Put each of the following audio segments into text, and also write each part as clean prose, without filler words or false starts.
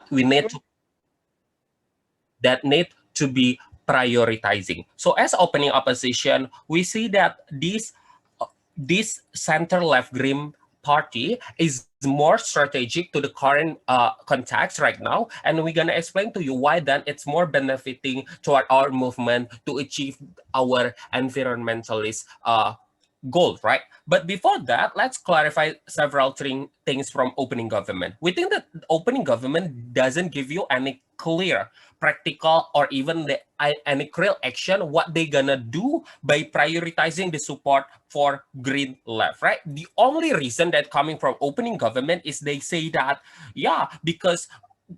we need to that need to be prioritizing. So as opening opposition, we see that this center left Green party is more strategic to the current context right now, and we're gonna explain to you why then it's more benefiting toward our movement to achieve our environmentalist goal, right? But before that, let's clarify several things from opening government. We think that opening government doesn't give you any clear, practical, or even any real action what they gonna do by prioritizing the support for green left, right? The only reason that coming from opening government is they say that, yeah, because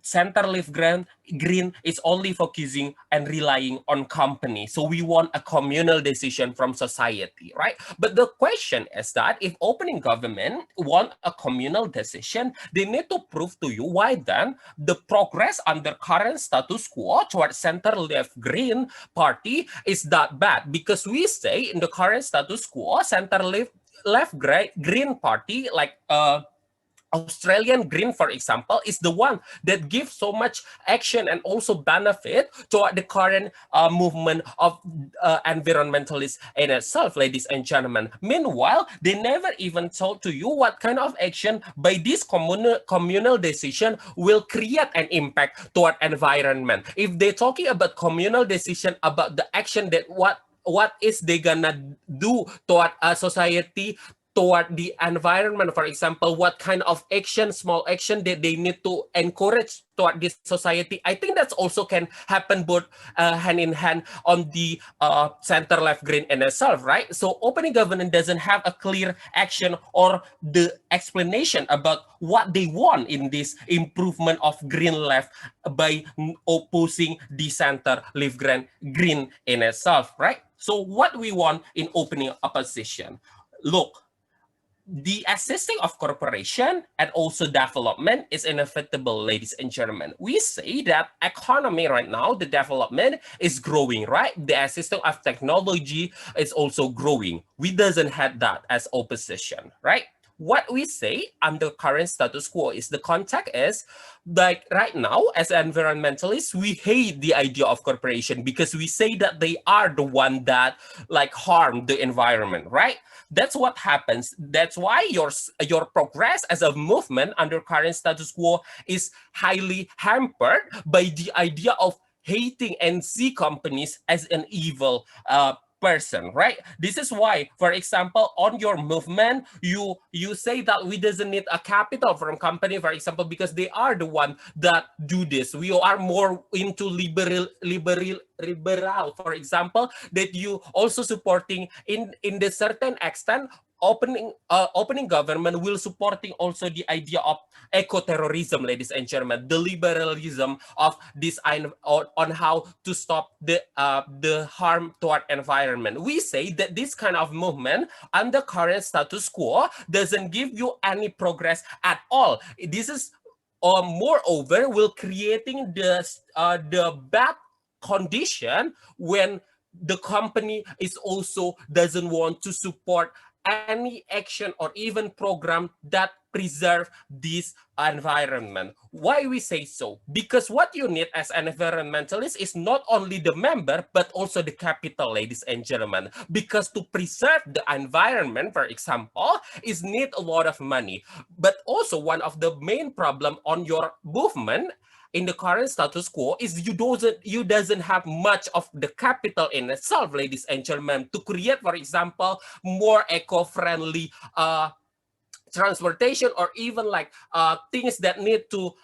center left green is only focusing and relying on company, so we want a communal decision from society, right? But the question is that if opening government want a communal decision, they need to prove to you why then the progress under current status quo towards center left green party is that bad, because we say in the current status quo center left green party, like Australian Green, for example, is the one that gives so much action and also benefit toward the current movement of environmentalists in itself, ladies and gentlemen. Meanwhile, they never even told to you what kind of action by this communal decision will create an impact toward environment. If they're talking about communal decision, about the action that what is they gonna do toward a society, toward the environment, for example, what kind of action, small action that they need to encourage toward this society, I think that's also can happen both hand in hand on the center left green in itself, right? So opening government doesn't have a clear action or the explanation about what they want in this improvement of green left by opposing the center left green in itself, right? So what we want in opening opposition, look, the assisting of corporation and also development is inevitable, ladies and gentlemen. We say that economy right now, the development is growing, right? The assisting of technology is also growing. We doesn't have that as opposition, right? What we say under current status quo is the context is like right now as environmentalists, we hate the idea of corporation because we say that they are the one that like harm the environment, right? That's what happens. That's why your progress as a movement under current status quo is highly hampered by the idea of hating and see companies as an evil person, right? This is why, for example, on your movement, you say that we doesn't need a capital from company, for example, because they are the one that do this. We are more into liberal, for example, that you also supporting in the certain extent. Opening government will supporting also the idea of eco-terrorism, ladies and gentlemen, the liberalism of this on how to stop the harm toward environment. We say that this kind of movement under current status quo doesn't give you any progress at all. This is moreover will creating the bad condition when the company is also doesn't want to support any action or even program that preserve this environment. Why we say so? Because what you need as an environmentalist is not only the member, but also the capital, ladies and gentlemen. Because to preserve the environment, for example, is need a lot of money. But also one of the main problem on your movement in the current status quo is you doesn't have much of the capital in itself, ladies and gentlemen, to create, for example, more eco-friendly transportation or even like things that need to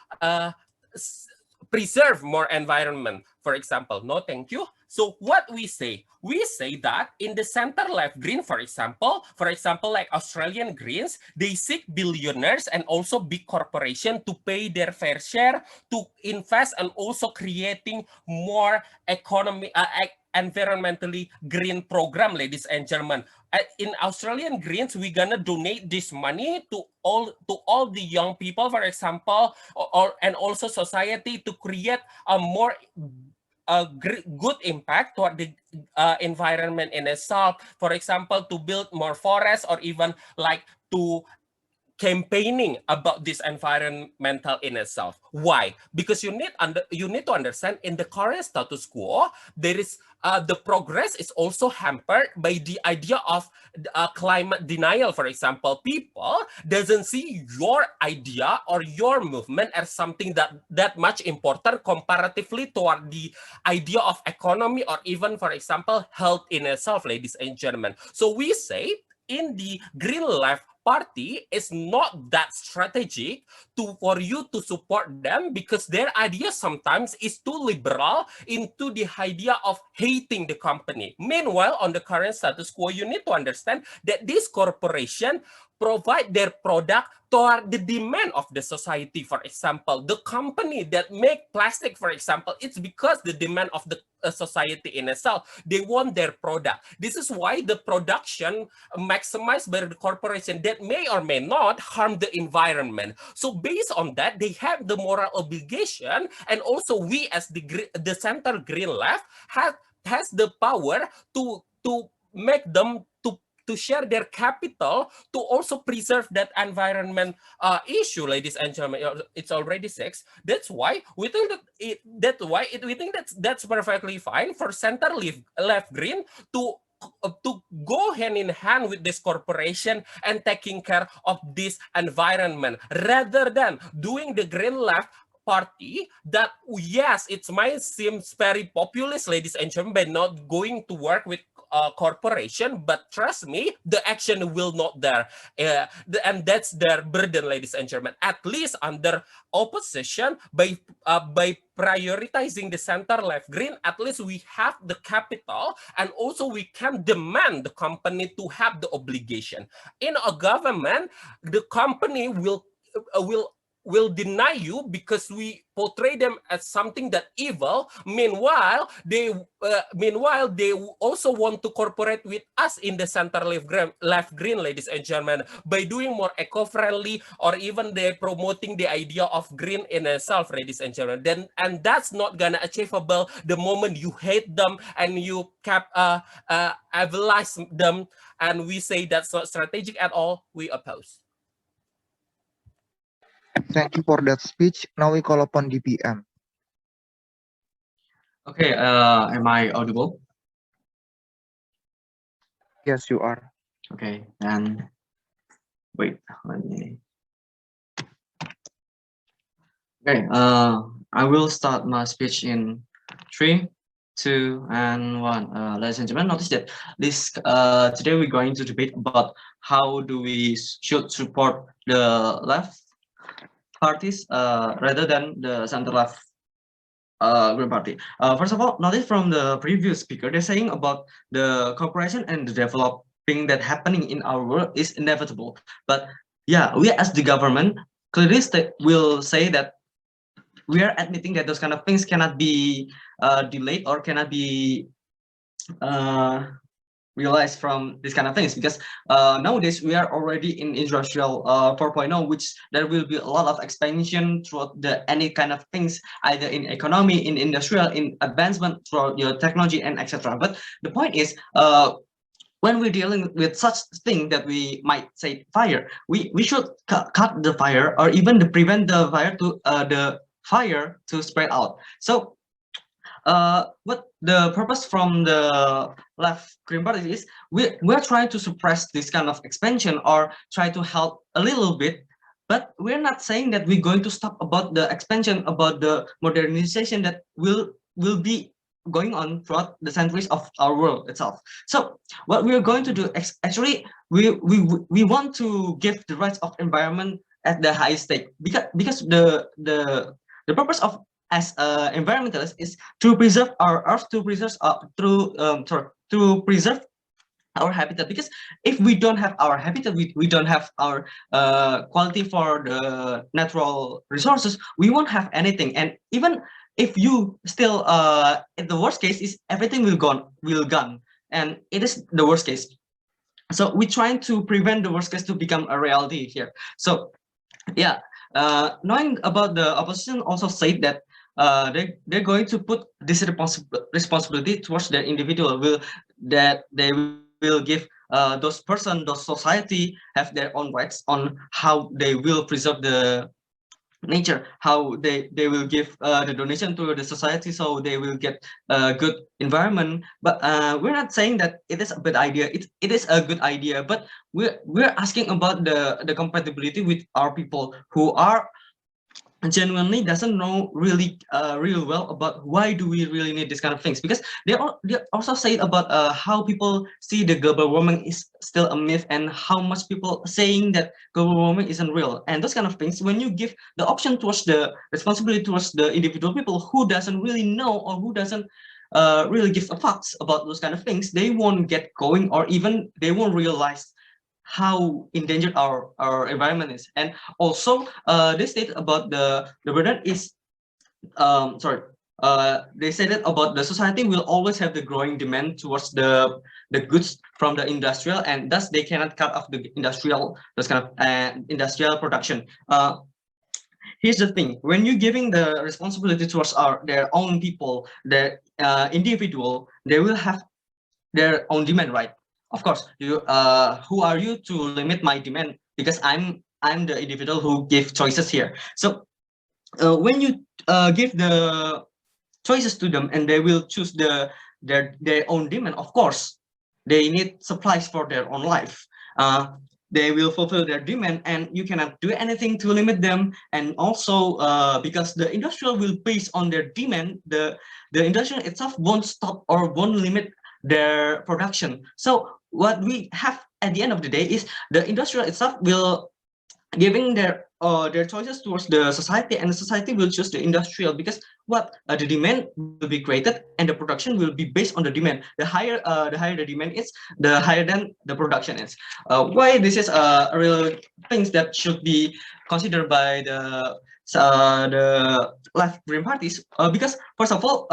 preserve more environment, for example. No, thank you. So what we say that in the center left green, for example, like Australian Greens, they seek billionaires and also big corporation to pay their fair share to invest and also creating more environmentally green program, ladies and gentlemen. In Australian Greens, we're gonna donate this money to all the young people, for example, and also society to create a more good impact toward the environment in itself. For example, to build more forests or even like to campaigning about this environmental in itself. Why? Because you need to understand, in the current status quo, there is the progress is also hampered by the idea of climate denial. For example, people doesn't see your idea or your movement as something that much important comparatively toward the idea of economy, or even, for example, health in itself, ladies and gentlemen. So we say in the Green Left Party is not that strategic for you to support them, because their idea sometimes is too liberal into the idea of hating the company. Meanwhile, on the current status quo, you need to understand that this corporation provide their product toward the demand of the society. For example, the company that make plastic, for example, it's because the demand of the society in itself. They want their product. This is why the production maximized by the corporation that may or may not harm the environment. So based on that, they have the moral obligation, and also we as the center Green Left has the power to make them to share their capital to also preserve that environment issue, ladies and gentlemen. It's already 6. That's why we think we think that's perfectly fine for center left green to go hand in hand with this corporation and taking care of this environment, rather than doing the Green Left Party that, yes, it might seem very populist, ladies and gentlemen, by not going to work with corporation, but trust me, the action will not there, and that's their burden, ladies and gentlemen. At least under opposition, by prioritizing the center left green, at least we have the capital, and also we can demand the company to have the obligation. In a government, the company will deny you because we portray them as something that evil. Meanwhile they also want to cooperate with us in the center left green, ladies and gentlemen, by doing more eco-friendly, or even they promoting the idea of green in itself, ladies and gentlemen. And that's not gonna achievable the moment you hate them and you evilize them, and we say that's not strategic at all. We oppose. Thank you for that speech. Now we call upon DPM. Okay, am I audible? Yes, you are. Okay, and wait, let me. Okay, I will start my speech in 3, 2, and 1. Ladies and gentlemen, notice that this today we're going to debate about how do we should support the left parties rather than the center left Green Party. First of all, notice from the previous speaker, they're saying about the corporation and the developing that happening in our world is inevitable. But yeah, we as the government clearly will say that we are admitting that those kind of things cannot be delayed or cannot be realized from these kind of things, because nowadays we are already in industrial 4.0, which there will be a lot of expansion throughout any kind of things, either in economy, in industrial, in advancement throughout your technology, and etc. But the point is, when we're dealing with such thing that we might say fire, we should cut the fire, or even to prevent the fire to spread out. So what the purpose from the left Green Party is, we're trying to suppress this kind of expansion or try to help a little bit, but we're not saying that we're going to stop about the expansion, about the modernization that will be going on throughout the centuries of our world itself. So what we are going to do, actually, we want to give the rights of environment at the highest stake, because the purpose of as environmentalists is to preserve our earth, to preserve to preserve our habitat. Because if we don't have our habitat, we don't have our quality for the natural resources, we won't have anything. And even if you still in the worst case is everything will gone, and it is the worst case. So we're trying to prevent the worst case to become a reality here. So yeah, knowing about the opposition also said that they're going to put this responsibility towards the individual, that they will give those person, those society have their own rights on how they will preserve the nature, how they will give the donation to the society, so they will get a good environment. But we're not saying that it is a bad idea. It is a good idea, but we're asking about the compatibility with our people who are genuinely doesn't know really real well about why do we really need this kind of things, because they also say about how people see the global warming is still a myth, and how much people saying that global warming isn't real, and those kind of things. When you give the option towards the responsibility towards the individual people who doesn't really know, or who doesn't really give a fucks about those kind of things, they won't get going, or even they won't realize how endangered our environment is. And also they state about the burden is sorry they said that about the society will always have the growing demand towards the goods from the industrial, and thus they cannot cut off the industrial, those kind of industrial production. Here's the thing: when you're giving the responsibility towards their own people, their individual, they will have their own demand, right? Of course, you who are you to limit my demand? Because I'm the individual who give choices here. So when you give the choices to them, and they will choose their own demand, of course they need supplies for their own life. They will fulfill their demand, and you cannot do anything to limit them. And also because the industrial will base on their demand, the industrial itself won't stop or won't limit their production. So what we have at the end of the day is the industrial itself will giving their choices towards the society, and the society will choose the industrial, because what the demand will be created, and the production will be based on the demand. The higher the demand is, the higher than the production is. Why this is a real things that should be considered by the left Green parties, because first of all,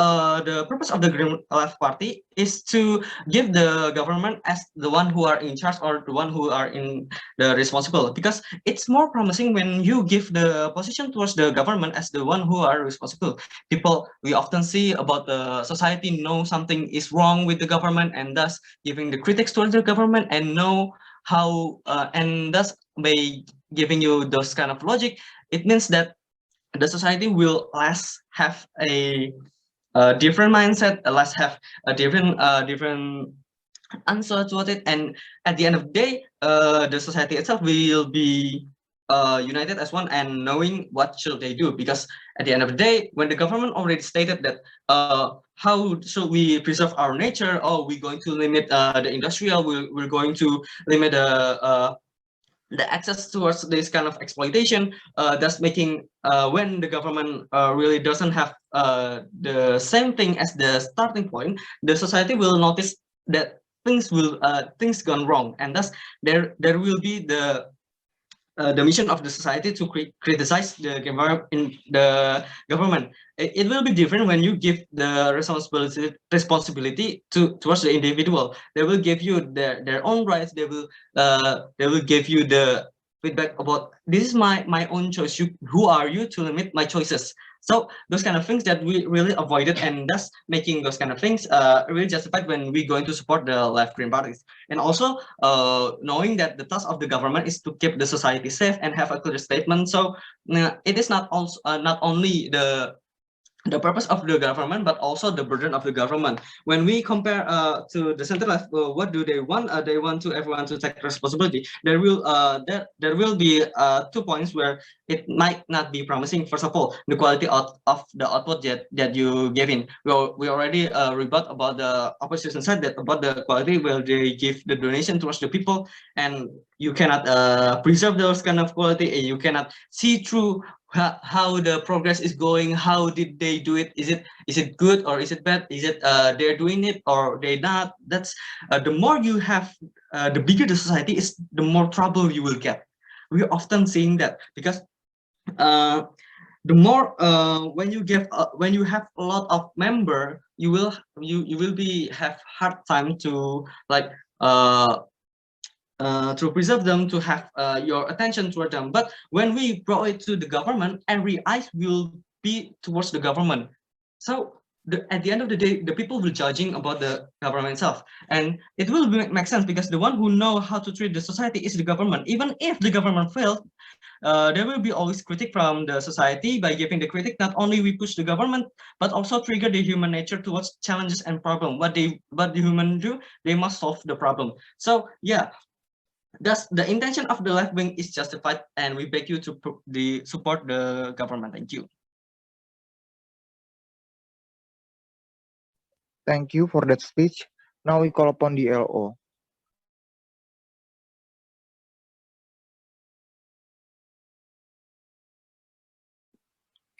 the purpose of the Green Left Party is to give the government as the one who are in charge, or the one who are in the responsible, because it's more promising when you give the position towards the government as the one who are responsible. People, we often see about the society know something is wrong with the government, and thus giving the critics towards the government, and know how and thus by giving you those kind of logic, it means that the society will less have a different mindset, less have a different answer to it. And at the end of the day, the society itself will be united as one, and knowing what should they do. Because at the end of the day, when the government already stated that how should we preserve our nature, oh, we're going to limit the industrial, we're going to limit the access towards this kind of exploitation, thus making when the government really doesn't have the same thing as the starting point, the society will notice that things gone wrong, and thus there will be the mission of the society to criticize the government. In the government, it will be different when you give the responsibility towards the individual. They will give you their own rights. They will give you the feedback about, this is my own choice. Who are you to limit my choices? So those kind of things that we really avoided, and thus making those kind of things really justified when we going to support the left Green parties. And also knowing that the task of the government is to keep the society safe and have a clear statement. So it is not also not only the purpose of the government, but also the burden of the government. When we compare to the center left, what do they want? They want to everyone to take responsibility. There will be 2 points where it might not be promising. First of all, the quality of the output that you gave in. We already rebut about the opposition side, that about the quality where they give the donation towards the people, and you cannot preserve those kind of quality, and you cannot see through how the progress is going. How did they do it? Is it good or is it bad? Is it they're doing it or they not? That's the more you have, the bigger the society is, the more trouble you will get. We're often seeing that, because the more when you have a lot of member, you will be have hard time to like to preserve them, to have your attention toward them. But when we brought it to the government, every eyes will be towards the government. So at the end of the day, the people will judging about the government itself, and it will make sense because the one who know how to treat the society is the government. Even if the government failed, there will be always critic from the society. By giving the critic, not only we push the government, but also trigger the human nature towards challenges and problem. What the human do, they must solve the problem. So yeah, thus the intention of the left wing is justified, and we beg you to support the government. Thank you. Thank you for that speech. Now we call upon the LO.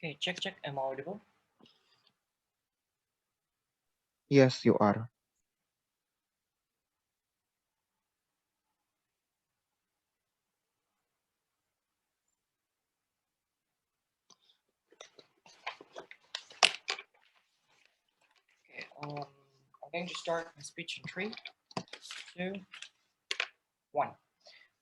Okay, check. Am I audible? Yes, you are. Okay, I'm going to start my speech in 3, 2, 1.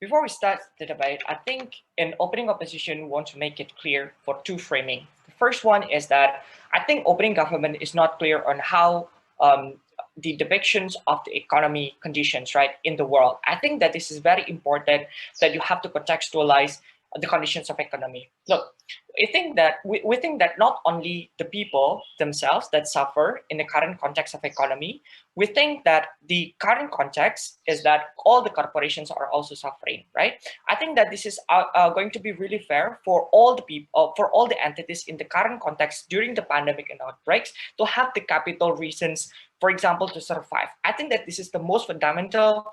Before we start the debate, I think in opening opposition, we want to make it clear for two framing. The first one is that I think opening government is not clear on how the depictions of the economy conditions, right, in the world. I think that this is very important, that you have to contextualize the conditions of economy. Look, we think that not only the people themselves that suffer in the current context of economy, we think that the current context is that all the corporations are also suffering, right? I think that this is going to be really fair for all the people, for all the entities in the current context during the pandemic and outbreaks to have the capital reasons, for example, to survive. I think that this is the most fundamental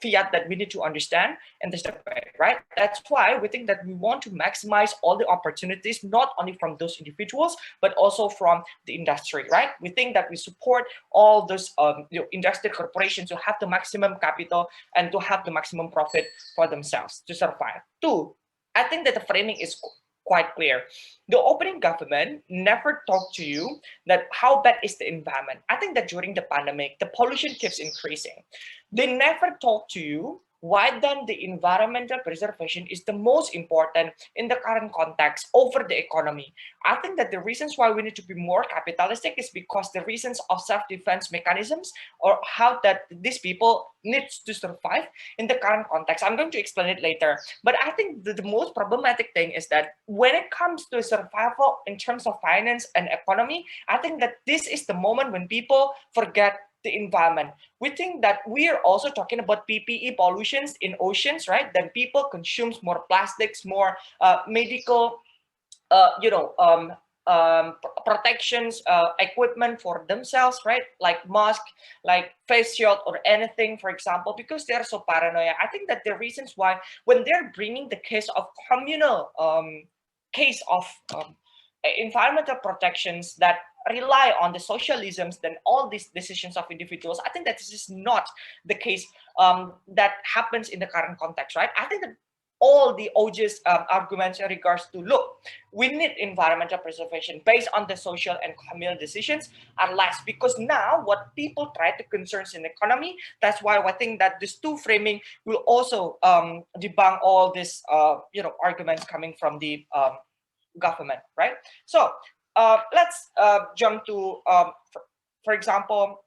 fiat that we need to understand in this debate, right? That's why we think that we want to maximize all the opportunities, not only from those individuals, but also from the industry, right? We think that we support all those industrial corporations to have the maximum capital and to have the maximum profit for themselves to survive. Two, I think that the framing is quite clear. The opening government never talked to you that how bad is the environment. I think that during the pandemic, the pollution keeps increasing. They never talk to you why then the environmental preservation is the most important in the current context over the economy. I think that the reasons why we need to be more capitalistic is because the reasons of self-defense mechanisms or how that these people needs to survive in the current context. I'm going to explain it later. But I think the most problematic thing is that when it comes to survival in terms of finance and economy, I think that this is the moment when people forget the environment. We think that we are also talking about PPE pollutions in oceans, right? Then people consumes more plastics, more medical, protections, equipment for themselves, right? Like mask, like face shield or anything, for example, because they're so paranoia. I think that the reasons why when they're bringing the case of communal case of environmental protections that rely on the socialisms, then all these decisions of individuals, I think that this is not the case that happens in the current context, right? I think that all the OG's arguments in regards to, look, we need environmental preservation based on the social and communal decisions are less, because now what people try to concerns in the economy, that's why I think that this two framing will also debunk all these arguments coming from the government, right? So let's jump to, for example,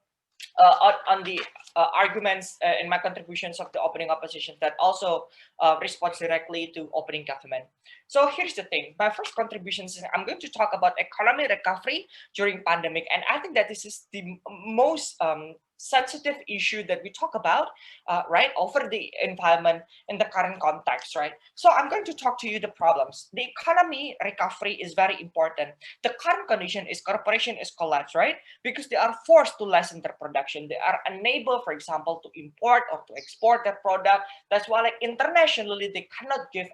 on the arguments in my contributions of the opening opposition that also responds directly to opening government. So here's the thing. My first contributions is I'm going to talk about economic recovery during pandemic, and I think that this is the most sensitive issue that we talk about, right, over the environment in the current context, right? So I'm going to talk to you the problems. The economy recovery is very important. The current condition is corporation is collapsed, right? Because they are forced to lessen their production. They are unable, for example, to import or to export their product. That's why, like, internationally, they cannot give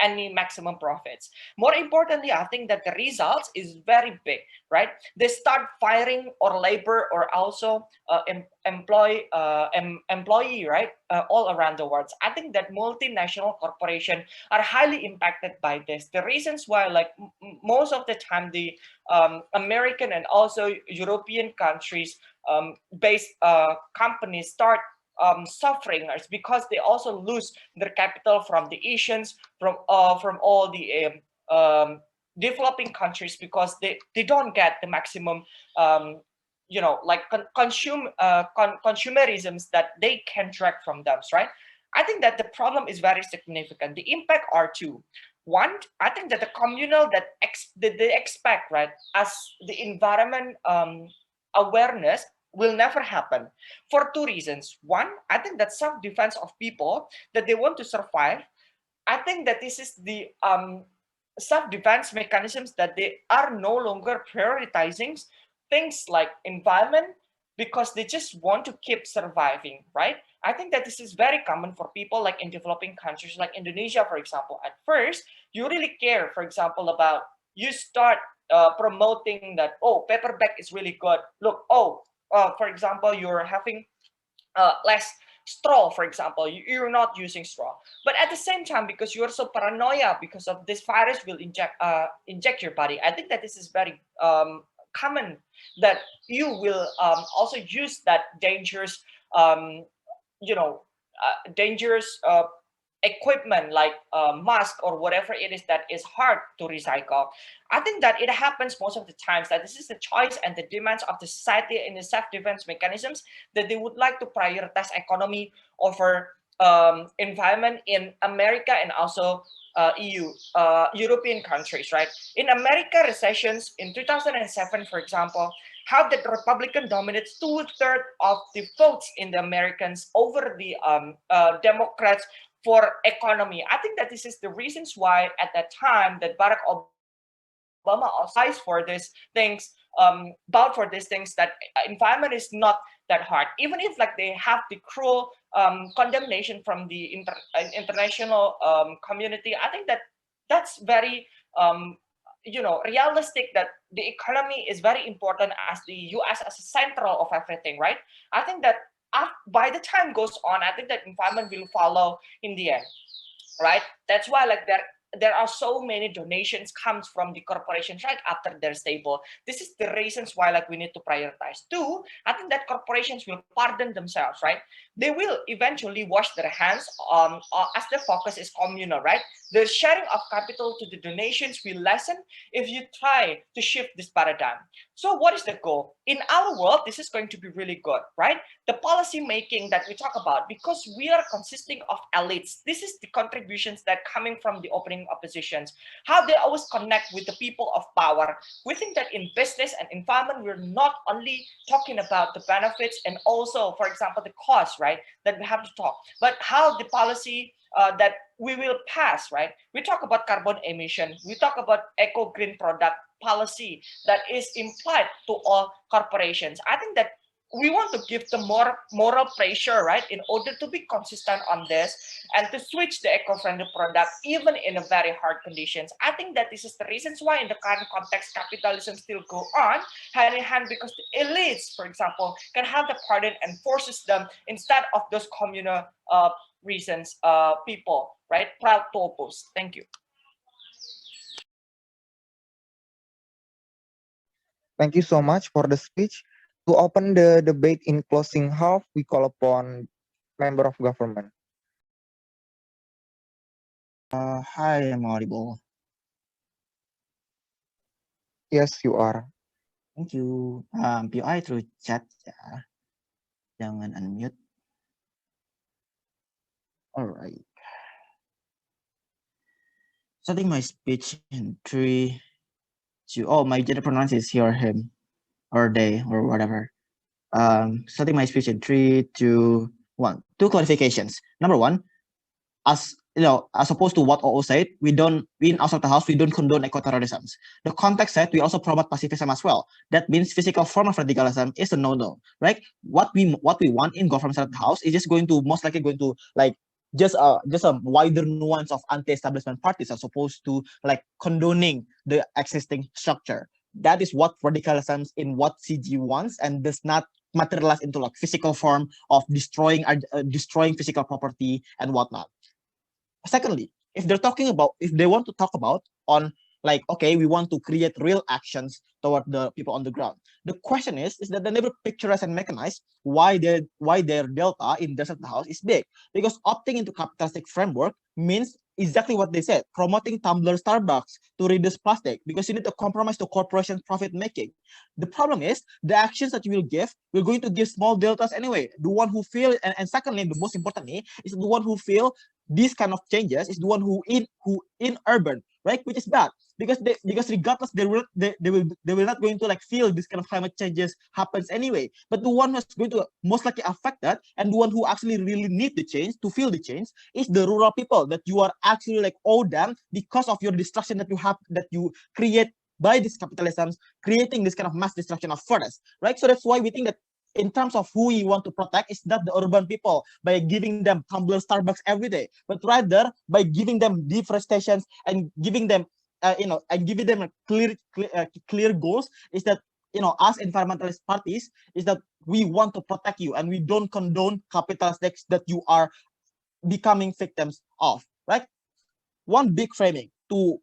any maximum profits. More importantly, I think that the results is very big, right? They start firing or labor or also employee, right? All around the world. I think that multinational corporations are highly impacted by this. The reasons why, like most of the time, the American and also European countries based companies start suffering is because they also lose their capital from the Asians, from all the developing countries because they don't get the maximum like consumerisms that they can drag from them, right? I think that the problem is very significant. The impact are two. One, I think that the communal that they expect, right, as the environment awareness will never happen for two reasons. One, I think that self-defense of people that they want to survive. I think that this is the self-defense mechanisms that they are no longer prioritizing things like environment because they just want to keep surviving, right? I think that this is very common for people like in developing countries like Indonesia, for example. At first, you really care, for example, about you start promoting that, oh, paper bag is really good. Look, oh, for example, you're having less straw, for example, you're not using straw. But at the same time, because you're so paranoia because of this virus will inject your body, I think that this is very common that you will also use that dangerous dangerous equipment like mask or whatever it is that is hard to recycle. I think that it happens most of the times that this is the choice and the demands of the society in the self-defense mechanisms that they would like to prioritize economy over environment in America and also EU, European countries, right? In America, recessions in 2007, for example, how the Republican dominates two-thirds of the votes in the Americans over the Democrats for economy. I think that this is the reasons why at that time that Barack Obama also for these things, vowed for these things that environment is not that hard, even if like they have the cruel condemnation from the international community. I think that that's very realistic that the economy is very important as the US as a central of everything, right? I think that by the time goes on, I think that environment will follow in the end, right? That's why like there are so many donations comes from the corporations right after they're stable. This is the reasons why like we need to prioritize. Two, I think that corporations will pardon themselves, right? They will eventually wash their hands as the focus is communal, right? The sharing of capital to the donations will lessen if you try to shift this paradigm. So what is the goal? In our world, this is going to be really good, right? The policy making that we talk about, because we are consisting of elites, this is the contributions that coming from the opening oppositions, how they always connect with the people of power. We think that in business and environment, we're not only talking about the benefits and also, for example, the cost, right, that we have to talk, but how the policy that we will pass, right? We talk about carbon emission, we talk about eco-green product policy that is implied to all corporations. I think that we want to give the more moral pressure, right, in order to be consistent on this and to switch the eco-friendly product even in a very hard conditions. I think that this is the reasons why in the current context capitalism still go on hand in hand, because the elites, for example, can have the pardon and forces them instead of those communal reasons people, right, proud to oppose. Thank you. Thank you so much for the speech. To open the debate in closing half, we call upon member of government. Hi, I'm audible. Yes, you are. Thank you. POI through chat ya. Jangan unmute. Alright. Starting my speech in 3, 2. Oh, my gender pronouns is he or him, or they, or whatever. Starting my speech in 3, 2, 1. Two clarifications. Number one, as as opposed to what OO said, we in outside the house, we don't condone eco-terrorism. The context said we also promote pacifism as well. That means physical form of radicalism is a no-no, right? What we want in government outside the house is just going to most likely going to like just a wider nuance of anti-establishment parties as opposed to like condoning the existing structure. That is what radicalism in what CG wants and does not materialize into like physical form of destroying physical property and whatnot. Secondly, if they want to talk about on like, okay, we want to create real actions toward the people on the ground. The question is that they never picturize and mechanize why their delta in the house is big. Because opting into capitalistic framework means exactly what they said, promoting Tumblr, Starbucks to reduce plastic because you need to compromise the corporation profit making. The problem is the actions that you will give, we're going to give small deltas anyway. The one who feel, and secondly, the most importantly, is the one who feel these kind of changes is the one who in urban, right? Which is bad because regardless they will not going to like feel this kind of climate changes happens anyway. But the one who's going to most likely affect that and the one who actually really need the change to feel the change is the rural people that you are actually like owe them because of your destruction that you create by this capitalism, creating this kind of mass destruction of forests, right? So that's why we think that in terms of who we want to protect, it's not the urban people by giving them Tumblr, Starbucks every day, but rather by giving them deforestation and giving them, and giving them a clear goals. Is that us environmentalist parties is that we want to protect you and we don't condone capitalist that you are becoming victims of, right? One big framing to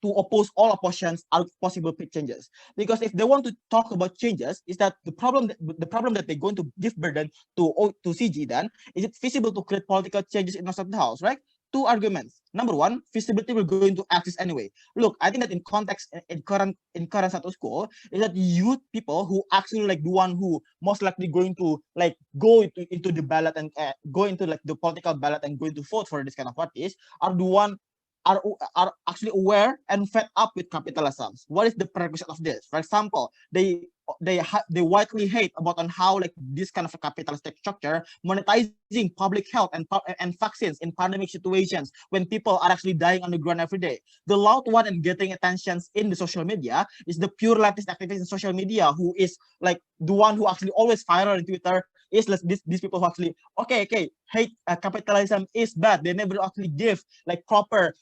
oppose all oppositions are possible changes. Because if they want to talk about changes, is that the problem that they're going to give burden to CG then is it feasible to create political changes in the house, right? Two arguments. Number one, feasibility will go into access anyway. Look, I think that in context in current status quo is that youth people who actually like the one who most likely going to like go into the ballot and go into like the political ballot and going to vote for this kind of parties are the one are actually aware and fed up with capitalism. What is the prerequisite of this? For example, they widely hate about on how like this kind of a capitalistic structure monetizing public health and vaccines in pandemic situations when people are actually dying on the ground every day. The loud one and getting attentions in the social media is the pure leftist activists in social media who is like the one who actually always viral on Twitter is like these people who actually okay hate capitalism is bad. They never actually give like proper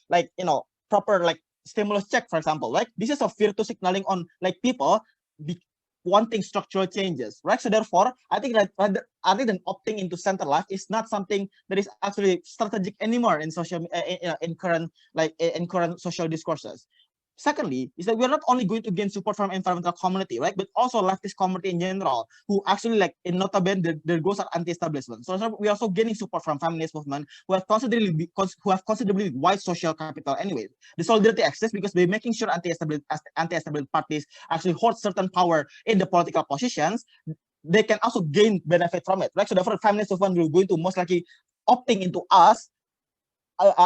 proper like stimulus check, for example. Like this is a virtue signaling on like people wanting structural changes, right? So therefore, I think that rather than opting into center left is not something that is actually strategic anymore in social in current in current social discourses. Secondly, is that we're not only going to gain support from environmental community, right, but also leftist community in general, who actually like in notabene their goals are anti-establishment. So we're also gaining support from feminist movement who have considerably wide social capital anyway. The solidarity exists because by making sure anti-establishment parties actually hold certain power in the political positions, they can also gain benefit from it, right? So therefore, feminist movement will going to most likely opting into us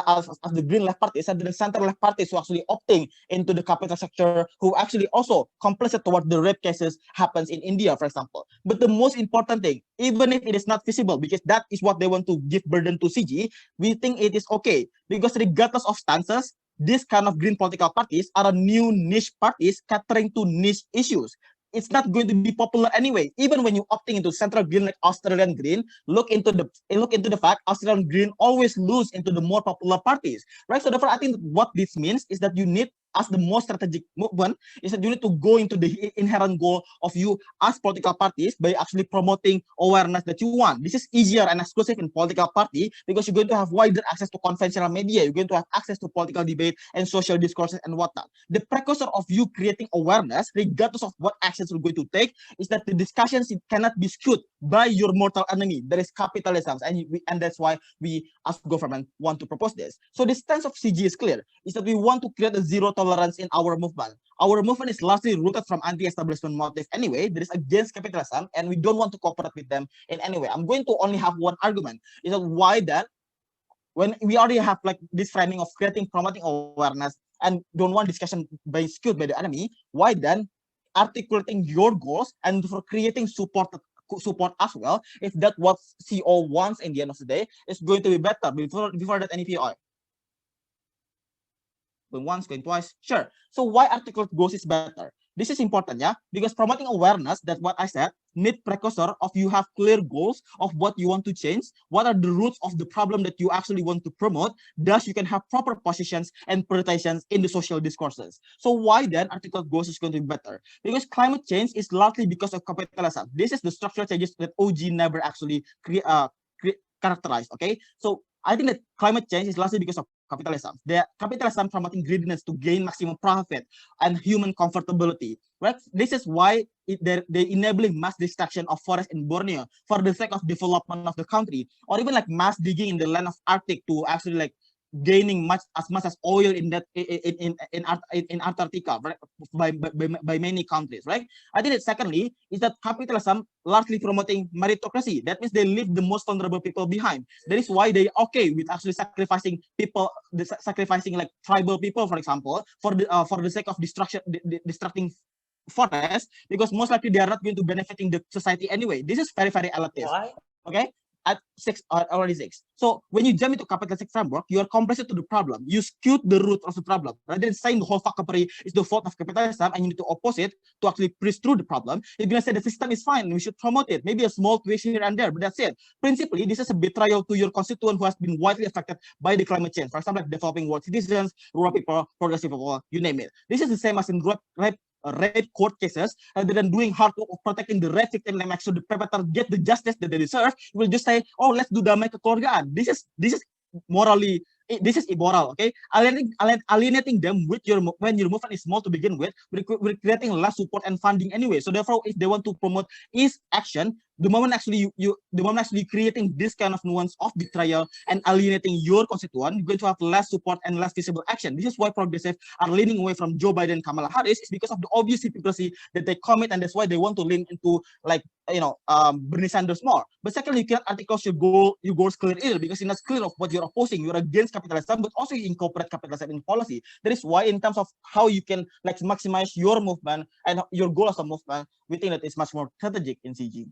as the green left parties and the center left parties who actually opting into the capital sector who actually also complicit toward the rape cases happens in India, for example. But the most important thing, even if it is not feasible, because that is what they want to give burden to CG, we think it is okay because regardless of stances, this kind of green political parties are a new niche parties catering to niche issues. It's not going to be popular anyway. Even when you're opting into central green like Australian green, look into the fact Australian green always lose into the more popular parties, right? So therefore, I think what this means is that you need as the most strategic movement is that you need to go into the inherent goal of you as political parties by actually promoting awareness that you want. This is easier and exclusive in political party because you're going to have wider access to conventional media. You're going to have access to political debate and social discourses and whatnot. The precursor of you creating awareness, regardless of what actions you're going to take, is that the discussions cannot be skewed by your mortal enemy, that is capitalism, and that's why we as government want to propose this. So the stance of CG is clear, is that we want to create a zero tolerance in our movement. Our movement is largely rooted from anti-establishment motive anyway, that is against capitalism, and we don't want to cooperate with them in any way. I'm going to only have one argument, is that why that when we already have like this framing of creating, promoting awareness, and don't want discussion by skewed by the enemy, why then articulating your goals and for creating support as well, if that what CO wants in the end of the day, is going to be better before that any PI. Going once, going twice, sure. So why articulate goals is better? This is important, yeah, because promoting awareness, that what I said, need precursor of you have clear goals of what you want to change, what are the roots of the problem that you actually want to promote, thus you can have proper positions and prioritizations in the social discourses. So why then articulate goals is going to be better? Because climate change is largely because of capitalism. This is the structural changes that OG never actually characterized, okay? So I think that climate change is largely because of capitalism. The capitalism promoting greediness to gain maximum profit and human comfortability, right? This is why they're enabling mass destruction of forests in Borneo for the sake of development of the country, or even like mass digging in the land of Arctic to actually like gaining as much as oil in that in Antarctica, right, by many countries, right? I think that secondly is that capitalism largely promoting meritocracy. That means they leave the most vulnerable people behind. That is why they okay with actually sacrificing people, sacrificing like tribal people, for example, for the sake of destructing forest, because most likely they are not going to benefiting the society anyway. This is very elitist. Why? Okay, at already six. So when you jump into capitalistic framework, you are compressed to the problem. You skewed the root of the problem. Rather than saying the whole fuckery is the fault of capitalism and you need to oppose it to actually push through the problem, you're gonna say the system is fine, we should promote it. Maybe a small twist here and there, but that's it. Principally, this is a betrayal to your constituent who has been widely affected by the climate change. For example, like developing world citizens, rural people, progressive people, you name it. This is the same as in rape court cases. Rather than doing hard work of protecting the rape victim and make sure the perpetrator get the justice that they deserve, you will just say, oh, let's do damai kekeluargaan. This is morally, this is immoral. Okay, alienating them with your when your movement is small to begin with, we're creating less support and funding anyway. So therefore, if they want to promote is action, the moment actually the moment actually creating this kind of nuance of betrayal and alienating your constituent, you're going to have less support and less visible action. This is why progressive are leaning away from Joe Biden, Kamala Harris, is because of the obvious hypocrisy that they commit, and that's why they want to lean into like Bernie Sanders more. But secondly, you cannot article your goals clear either, because it's not clear of what you're opposing. You're against capitalism, but also you incorporate capitalism in policy. That is why, in terms of how you can like maximize your movement and your goal as a movement, we think that it's much more strategic in CG.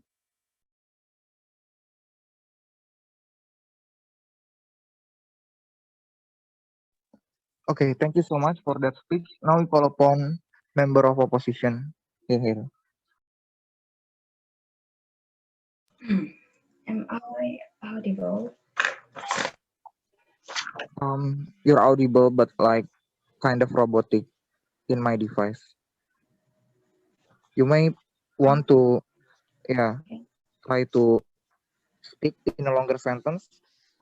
Okay, thank you so much for that speech. Now we call upon member of opposition. Here. Am I audible? You're audible, but like kind of robotic in my device. You may want to, Okay. try to speak in a longer sentence.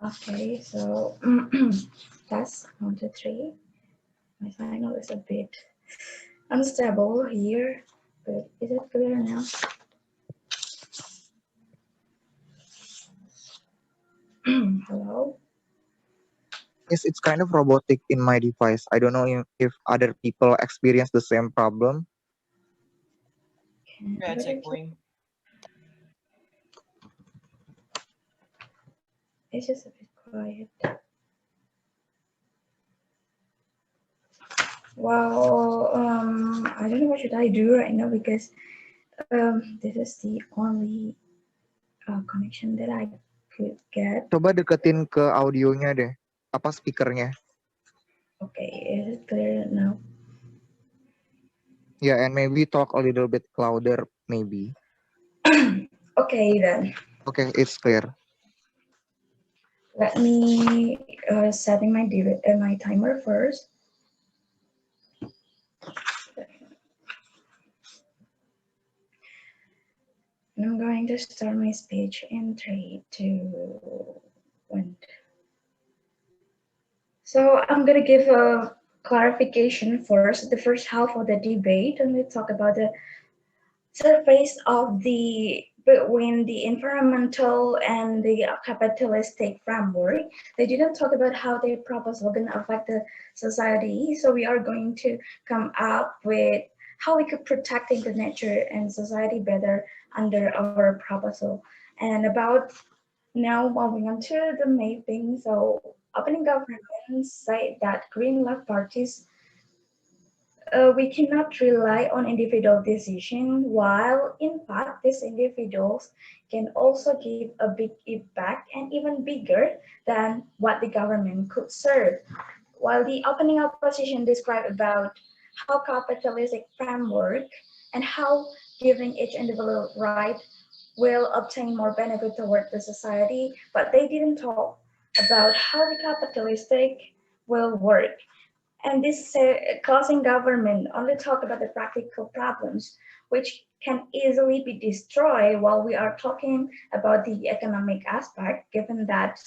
Okay, so test 1, 2, 3. My signal is a bit unstable here, but is it clear now? Hello? Yes, it's kind of robotic in my device. I don't know if other people experience the same problem. Yeah, it's echoing. It's just a bit quiet. Well, I don't know what should I do right now, because this is the only connection that I could get. Coba deketin ke audionya deh, apa speakernya. Okay, is it clear now? Yeah, and maybe talk a little bit louder, maybe. Okay then. Okay, it's clear. Let me setting my timer first. And I'm going to start my speech in 3, 2, 1. So I'm going to give a clarification first, the first half of the debate, and we talk about the surface of the between the environmental and the capitalistic framework. They didn't talk about how their proposal going to affect the society. So we are going to come up with how we could protecting the nature and society better under our proposal. And about now moving on to the main thing. So opening governments say that green left parties we cannot rely on individual decision, while in fact these individuals can also give a big impact and even bigger than what the government could serve. While the opening opposition described about how capitalistic framework and how giving each individual right will obtain more benefit toward the society, but they didn't talk about how the capitalistic will work. And this causing government only talk about the practical problems, which can easily be destroyed while we are talking about the economic aspect, given that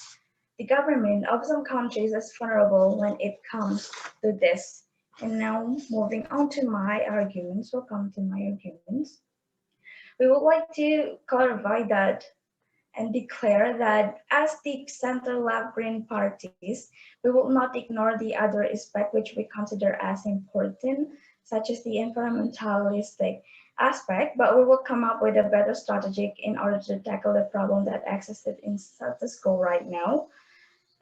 the government of some countries is vulnerable when it comes to this. And now moving on to my arguments, we would like to clarify that and declare that as the center-left Green parties, we will not ignore the other aspect which we consider as important, such as the environmentalistic aspect, but we will come up with a better strategy in order to tackle the problem that existed in status quo right now.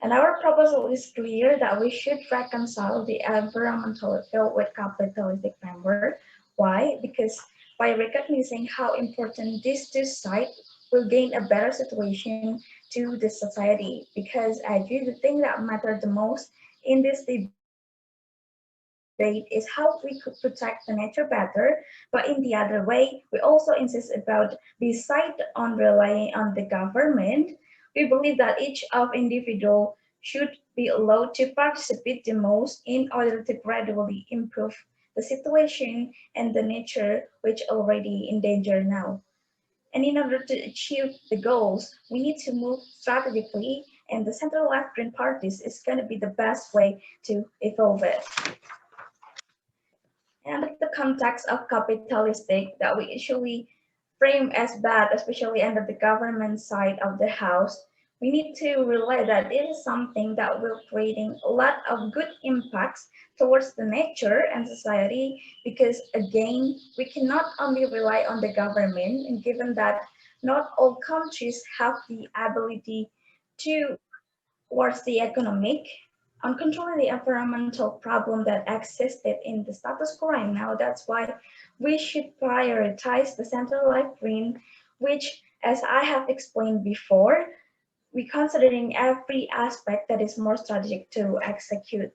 And our proposal is clear that we should reconcile the environmental field with capitalistic framework. Why? Because by recognizing how important these two sides will gain a better situation to the society. Because I do the thing that matters the most in this debate is how we could protect the nature better, but in the other way, we also insist about beside on relying on the government, we believe that each of individual should be allowed to participate the most in order to gradually improve the situation and the nature which already in danger now. And in order to achieve the goals, we need to move strategically, and the center left Green parties is going to be the best way to evolve it. And the context of capitalistic that we usually frame as bad, especially under the government side of the house, we need to realize that it is something that will creating a lot of good impacts towards the nature and society because again, we cannot only rely on the government and given that not all countries have the ability to towards the economic on controlling the environmental problem that existed in the status quo right now. That's why we should prioritize the centralized green, which, as I have explained before, we considering every aspect that is more strategic to execute.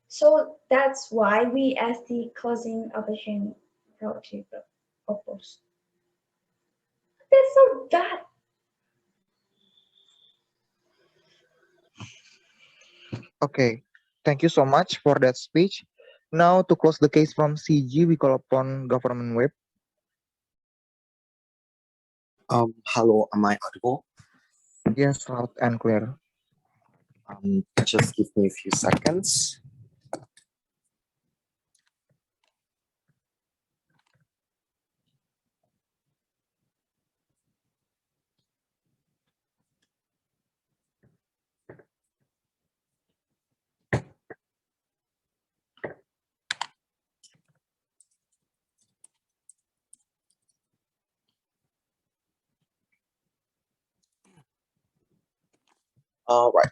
So that's why we, as the closing opposition, project oppose. That's so bad. Okay, thank you so much for that speech. Now, to close the case from CG, we call upon government web. Hello, am I audible? Yes, loud and clear. Just give me a few seconds. All right,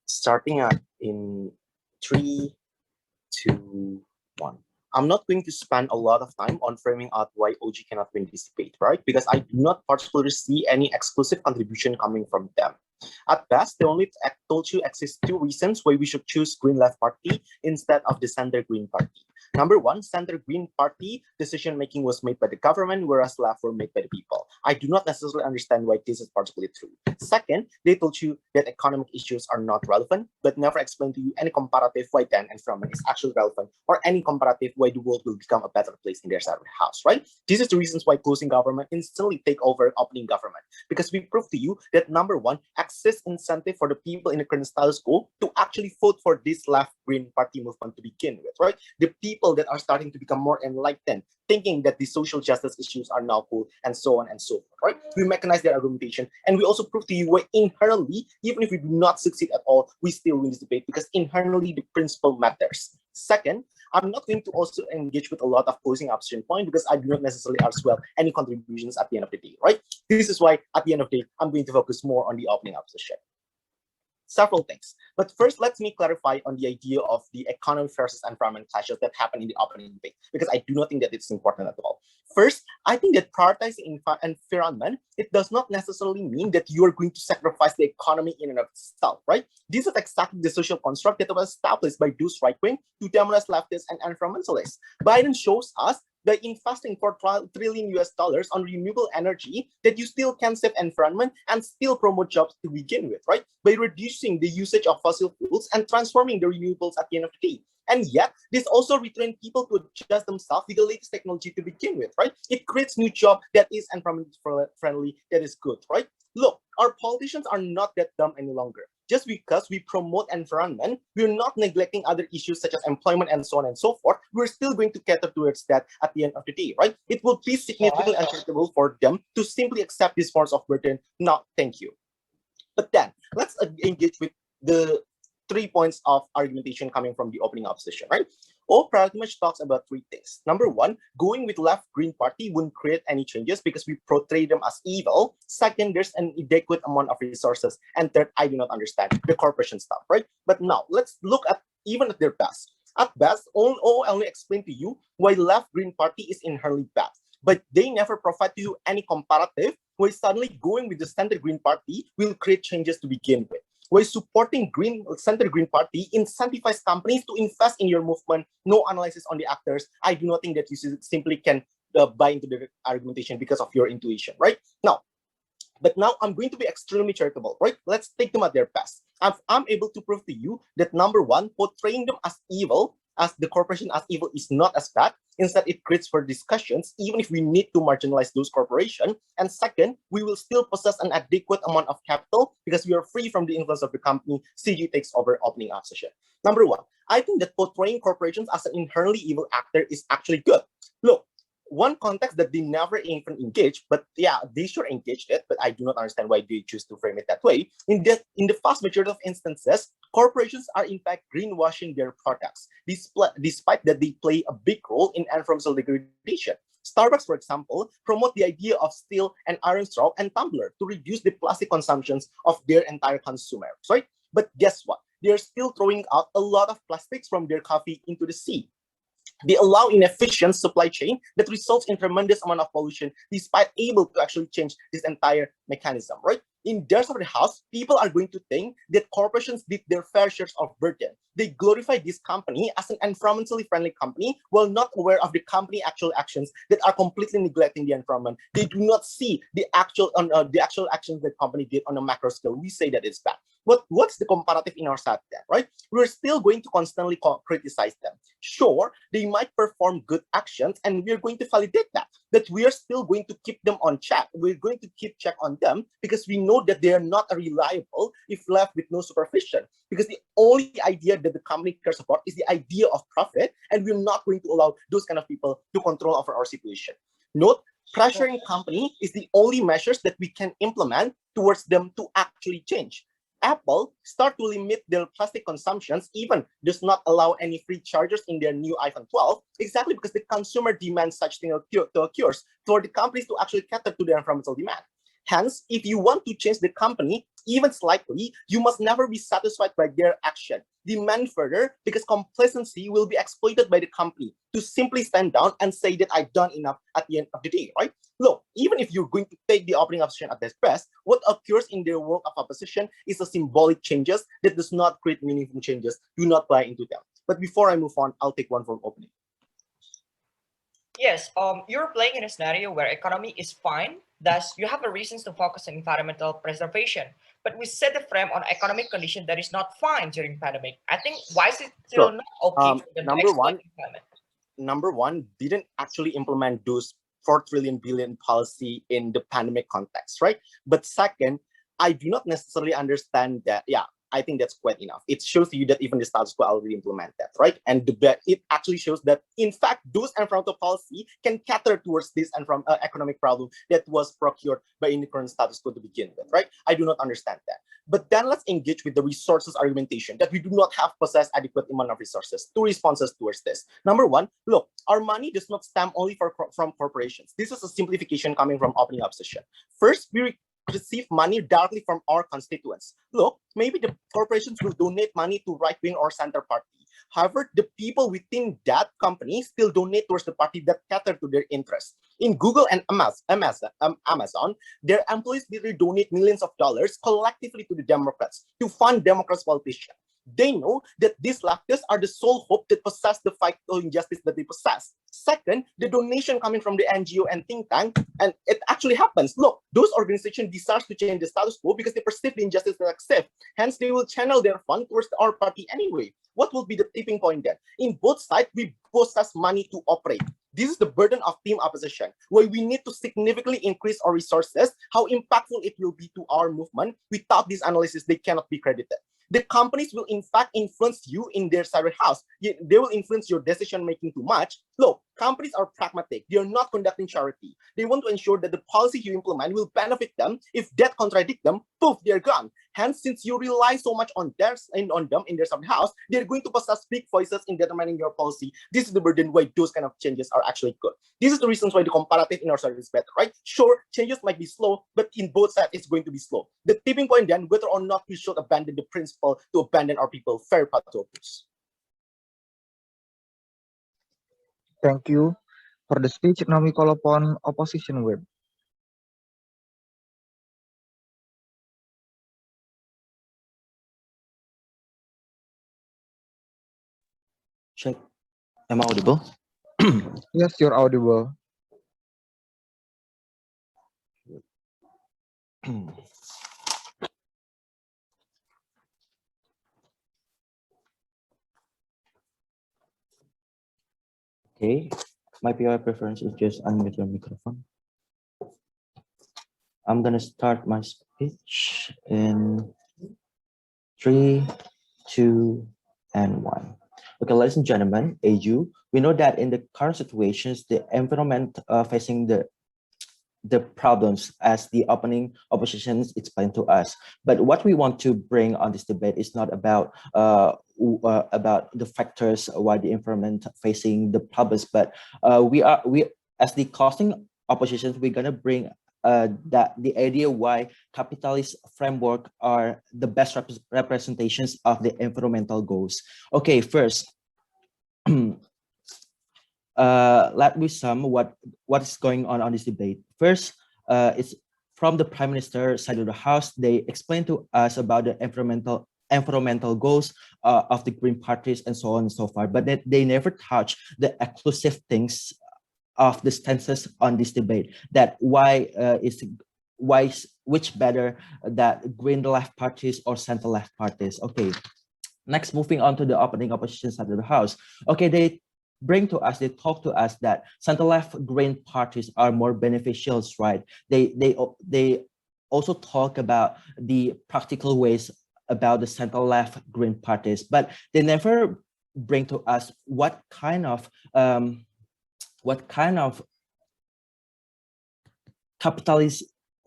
starting at in 3, 2, 1. I'm not going to spend a lot of time on framing out why OG cannot win this debate, right? Because I do not particularly see any exclusive contribution coming from them. At best, they only told you exist 2 reasons why we should choose Green Left Party instead of the Center Green Party. Number 1, Center Green Party decision making was made by the government, whereas left were made by the people. I do not necessarily understand why this is particularly true. Second, they told you that economic issues are not relevant, but never explained to you any comparative why then environment is actually relevant, or any comparative why the world will become a better place in their side of the house, right? This is the reasons why closing government instantly take over opening government, because we prove to you that number 1, exists incentive for the people in the current status quo to actually vote for this left Green Party movement to begin with, right? The people that are starting to become more enlightened, thinking that the social justice issues are now cool, and so on and so forth, right? We mechanize their argumentation, and we also prove to you why inherently, even if we do not succeed at all, we still win this debate, because inherently the principle matters. Second, I'm not going to also engage with a lot of closing opposition point because I do not necessarily as well any contributions at the end of the day, right? This is why at the end of the day, I'm going to focus more on the opening opposition. Several things. But first, let me clarify on the idea of the economy versus environment clashes that happen in the opening debate, because I do not think that it's important at all. First, I think that prioritizing environment, it does not necessarily mean that you are going to sacrifice the economy in and of itself, right? This is exactly the social construct that was established by those right-wing to demonize leftists and environmentalists. Biden shows us by investing $4 trillion on renewable energy that you still can save environment and still promote jobs to begin with, right? By reducing the usage of fossil fuels and transforming the renewables at the end of the day. And yet, this also retrain people to adjust themselves with the latest technology to begin with, right? It creates new job that is environment friendly, that is good, right? Look, our politicians are not that dumb any longer. Just because we promote environment, we're not neglecting other issues such as employment and so on and so forth. We're still going to cater towards that at the end of the day, right? It will be significantly unacceptable for them to simply accept these forms of burden. No, thank you. But then let's engage with the 3 points of argumentation coming from the opening opposition, right? All pretty much talks about 3 things. Number 1, going with left Green Party wouldn't create any changes because we portray them as evil. Second, there's an inadequate amount of resources. And third, I do not understand the corporation stuff, right? But now let's look at even at their best. At best, all I only explain to you why left Green Party is inherently bad. But they never provide to you any comparative why suddenly going with the center Green Party will create changes to begin with. Why supporting center Green Party incentivizes companies to invest in your movement, no analysis on the actors. I do not think that you simply can buy into the argumentation because of your intuition, right? But now I'm going to be extremely charitable, right? Let's take them at their best. I'm able to prove to you that number 1, portraying them as evil, as the corporation as evil is not as bad. Instead, it creates for discussions, even if we need to marginalize those corporations. And second, we will still possess an adequate amount of capital because we are free from the influence of the company. CG takes over opening opposition. Number 1, I think that portraying corporations as an inherently evil actor is actually good. Look, one context that they never even engage, but yeah, they sure engaged it, but I do not understand why they choose to frame it that way. In the vast majority of instances, corporations are in fact greenwashing their products, despite that they play a big role in environmental degradation. Starbucks, for example, promote the idea of steel and iron straw and tumbler to reduce the plastic consumptions of their entire consumers, right? But guess what? They're still throwing out a lot of plastics from their coffee into the sea. They allow inefficient supply chain that results in tremendous amount of pollution, despite able to actually change this entire mechanism, right? In their side of the house, people are going to think that corporations did their fair shares of burden. They glorify this company as an environmentally friendly company while not aware of the company actual actions that are completely neglecting the environment. They do not see the actual actions the company did on a macro scale. We say that it's bad. What's the comparative in our side then, right? We're still going to constantly criticize them. Sure, they might perform good actions and we're going to validate that. But we are still going to keep them on check. We're going to keep check on them because we know that they are not reliable if left with no supervision. Because the only idea that the company cares about is the idea of profit, and we're not going to allow those kind of people to control over our situation. Note, pressuring company is the only measures that we can implement towards them to actually change. Apple start to limit their plastic consumptions, even does not allow any free chargers in their new iPhone 12, exactly because the consumer demands such thing to occurs for the companies to actually cater to their environmental demand. Hence, if you want to change the company, even slightly, you must never be satisfied by their action. Demand further because complacency will be exploited by the company to simply stand down and say that I've done enough at the end of the day, right? Look, even if you're going to take the opening opposition at their best, what occurs in their work of opposition is a symbolic changes that does not create meaningful changes. Do not buy into them. But before I move on, I'll take one from opening. Yes, you're playing in a scenario where economy is fine, thus you have a reasons to focus on environmental preservation. But we set the frame on economic condition that is not fine during pandemic. I think why is it still Sure. not okay for them to exploit climate? Number one, didn't actually implement those 4 trillion billion policy in the pandemic context, right? But second, I do not necessarily understand that. Yeah, I think that's quite enough. It shows you that even the status quo already implement that, right? And it actually shows that, in fact, those environmental policy can cater towards this economic problem that was procured by in the current status quo to begin with, right? I do not understand that. But then let's engage with the resources argumentation that we do not have possess adequate amount of resources. 2 responses towards this. Number one, look, our money does not stem only from corporations. This is a simplification coming from opening opposition. First, we receive money directly from our constituents. Look, maybe the corporations will donate money to right-wing or center party. However, the people within that company still donate towards the party that cater to their interests. In Google and Amazon, their employees literally donate millions of dollars collectively to the Democrats to fund Democrats' politicians. They know that these leftists are the sole hope that possess the fight to injustice that they possess. Second, the donation coming from the NGO and think tank, and it actually happens. Look, those organizations desire to change the status quo because they perceive the injustice that exists. Hence, they will channel their fund towards our party anyway. What will be the tipping point then? In both sides, we possess money to operate. This is the burden of team opposition, where we need to significantly increase our resources. How impactful it will be to our movement. Without this analysis, they cannot be credited. The companies will in fact influence you in their cyber house. They will influence your decision making too much. Look, companies are pragmatic. They are not conducting charity. They want to ensure that the policy you implement will benefit them. If that contradict them, poof, they're gone. Hence, since you rely so much on them in their cyber house, they're going to possess big voices in determining your policy. This is the burden why those kind of changes are actually good. This is the reasons why the comparative in our side is better, right? Sure, changes might be slow, but in both sides, it's going to be slow. The tipping point then, whether or not we should abandon the principle to abandon our people, fair patriots. Thank you for the speech. Now we call upon opposition web. Check. Am I audible? Yes, you're audible. Okay, my PI preference is just unmute your microphone. I'm gonna start my speech in 3, 2, and 1. Okay, ladies and gentlemen, AU, we know that in the current situations, the environment facing the problems as the opening oppositions explained to us. But what we want to bring on this debate is not about the factors why the environment facing the problems, but we as the costing oppositions, we're gonna bring that the idea why capitalist framework are the best representations of the environmental goals. Okay, first, let me sum what is going on this debate. First, it's from the Prime Minister side of the House. They explained to us about the environmental goals of the Green parties and so on and so forth, but they never touch the exclusive things of the stances on this debate. That which better, that Green left parties or center left parties. Okay. Next, moving on to the opening opposition side of the House. Okay, they talk to us that center-left Green parties are more beneficial, right? They also talk about the practical ways about the center-left Green parties, but they never bring to us what kind of capitalist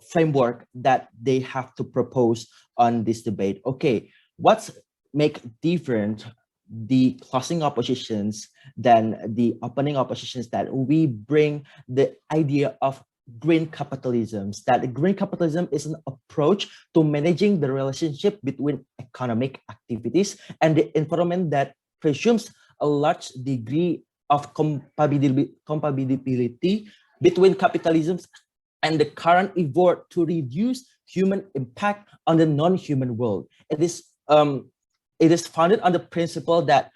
framework that they have to propose on this debate. Okay, what's make different the closing oppositions than the opening oppositions, that we bring the idea of green capitalisms, that green capitalism is an approach to managing the relationship between economic activities and the environment that presumes a large degree of compatibility between capitalisms and the current effort to reduce human impact on the non-human world. It is founded on the principle that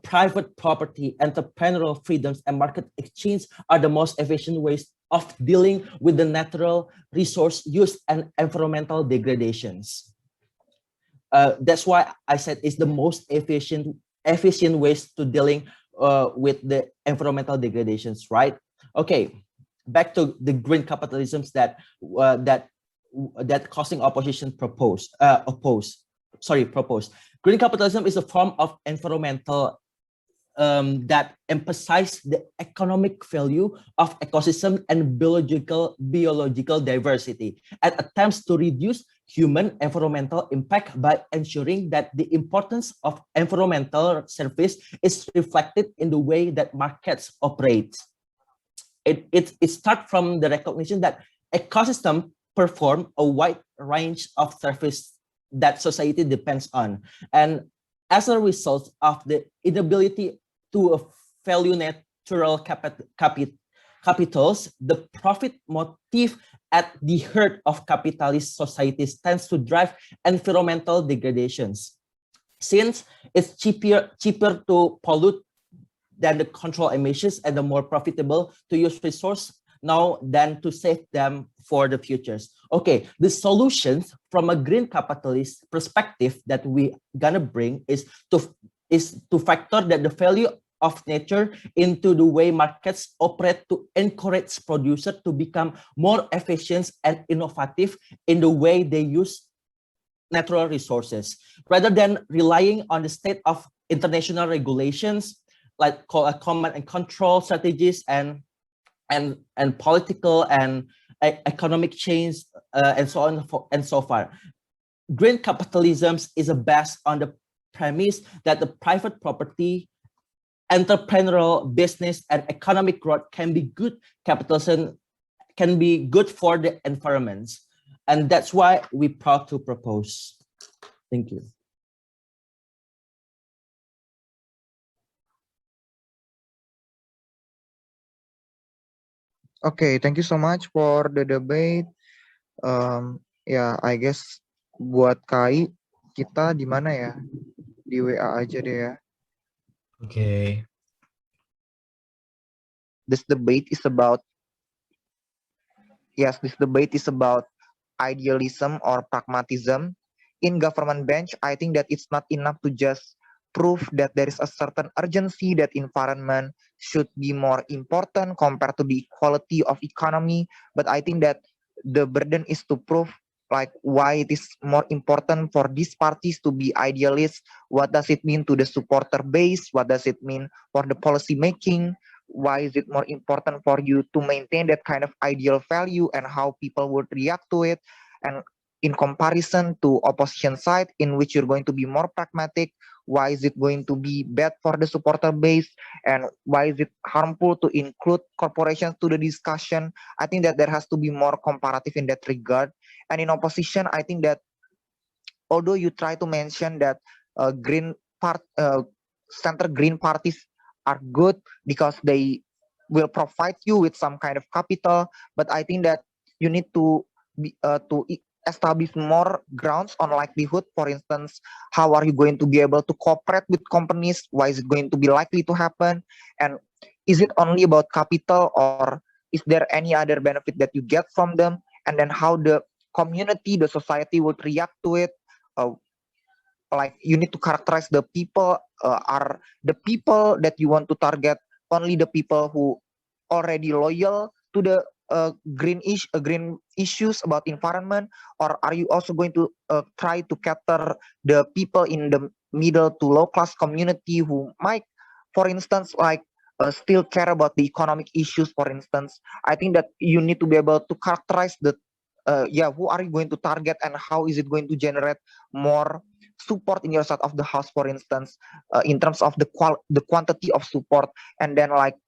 private property, entrepreneurial freedoms, and market exchange are the most efficient ways of dealing with the natural resource use and environmental degradations. That's why I said it's the most efficient ways to dealing with the environmental degradations, right? Okay, back to the green capitalisms that causing opposition proposed. Green capitalism is a form of environmental that emphasize the economic value of ecosystem and biological diversity, and attempts to reduce human environmental impact by ensuring that the importance of environmental service is reflected in the way that markets operate. It starts from the recognition that ecosystem perform a wide range of service that society depends on, and as a result of the inability to value natural capitals, the profit motive at the heart of capitalist societies tends to drive environmental degradations. since it's cheaper to pollute than the control emissions and the more profitable to use resource now than to save them for the futures. Okay, the solutions from a green capitalist perspective that we gonna bring is to factor that the value of nature into the way markets operate to encourage producers to become more efficient and innovative in the way they use natural resources, rather than relying on the state of international regulations like command and control strategies and political and economic change and so on and so far. Green capitalism is based on the premise that the private property, entrepreneurial business, and economic growth can be good capitalism, can be good for the environment. And that's why we're proud to propose. Thank you. Okay, thank you so much for the debate. Ya, I guess buat Kai, kita di mana ya? Di WA aja deh ya. Okay. This debate is about, yes, this debate is about idealism or pragmatism. In government bench, I think that it's not enough to just prove that there is a certain urgency that environment should be more important compared to the equality of economy. But I think that the burden is to prove like why it is more important for these parties to be idealists. What does it mean to the supporter base? What does it mean for the policy making? Why is it more important for you to maintain that kind of ideal value and how people would react to it? And in comparison to opposition side in which you're going to be more pragmatic, why is it going to be bad for the supporter base, and why is it harmful to include corporations to the discussion? I think that there has to be more comparative in that regard. And in opposition, I think that although you try to mention that center green parties are good because they will provide you with some kind of capital, but I think that you need to establish more grounds on likelihood. For instance, how are you going to be able to cooperate with companies? Why is it going to be likely to happen? And is it only about capital, or is there any other benefit that you get from them? And then how the community, the society would react to it. Like you need to characterize the people. Are the people that you want to target only the people who already loyal to the green issues about environment, or are you also going to try to cater the people in the middle to low class community who might, for instance, like still care about the economic issues? For instance, I think that you need to be able to characterize the who are you going to target, and how is it going to generate more support in your side of the house, for instance, in terms of the quantity of support. And then like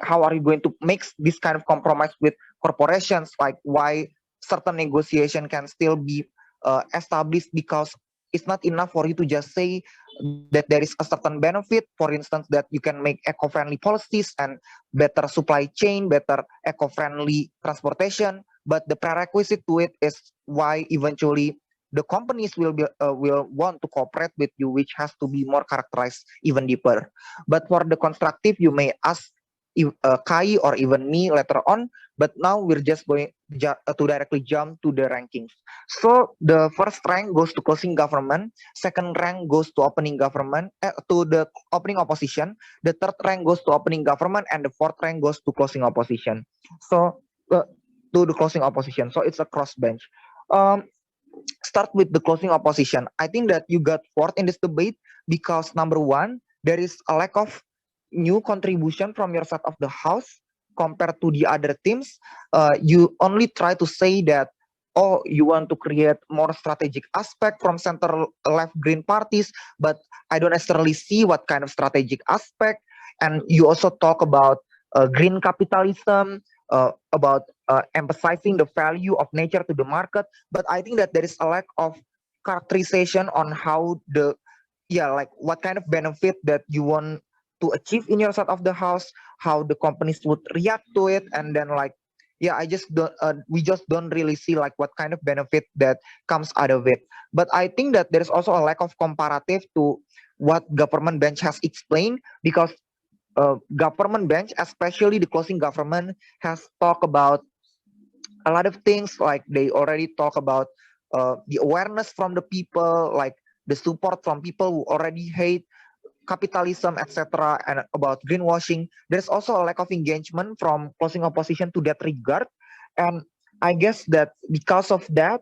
how are you going to make this kind of compromise with corporations, like why certain negotiation can still be established, because it's not enough for you to just say that there is a certain benefit, for instance, that you can make eco-friendly policies and better supply chain, better eco-friendly transportation, but the prerequisite to it is why eventually the companies will want to cooperate with you, which has to be more characterized even deeper. But for the constructive, you may ask Kai or even me later on, but now we're just going to directly jump to the rankings. So the first rank goes to closing government, second rank goes to opening government, to the opening opposition, the third rank goes to opening government, and the fourth rank goes to closing opposition. So to the closing opposition, so it's a cross bench. Start with the closing opposition. I think that you got fourth in this debate because number one, there is a lack of new contribution from your side of the house compared to the other teams. You only try to say that, oh, you want to create more strategic aspect from center left green parties, but I don't necessarily see what kind of strategic aspect. And you also talk about green capitalism, about emphasizing the value of nature to the market. But I think that there is a lack of characterization on how like what kind of benefit that you want to achieve in your side of the house, how the companies would react to it, and then like yeah, I just don't we just don't really see like what kind of benefit that comes out of it. But I think that there's also a lack of comparative to what government bench has explained, because government bench, especially the closing government, has talked about a lot of things. Like they already talk about the awareness from the people, like the support from people who already hate capitalism, etc., and about greenwashing. There's also a lack of engagement from closing opposition to that regard, and I guess that because of that,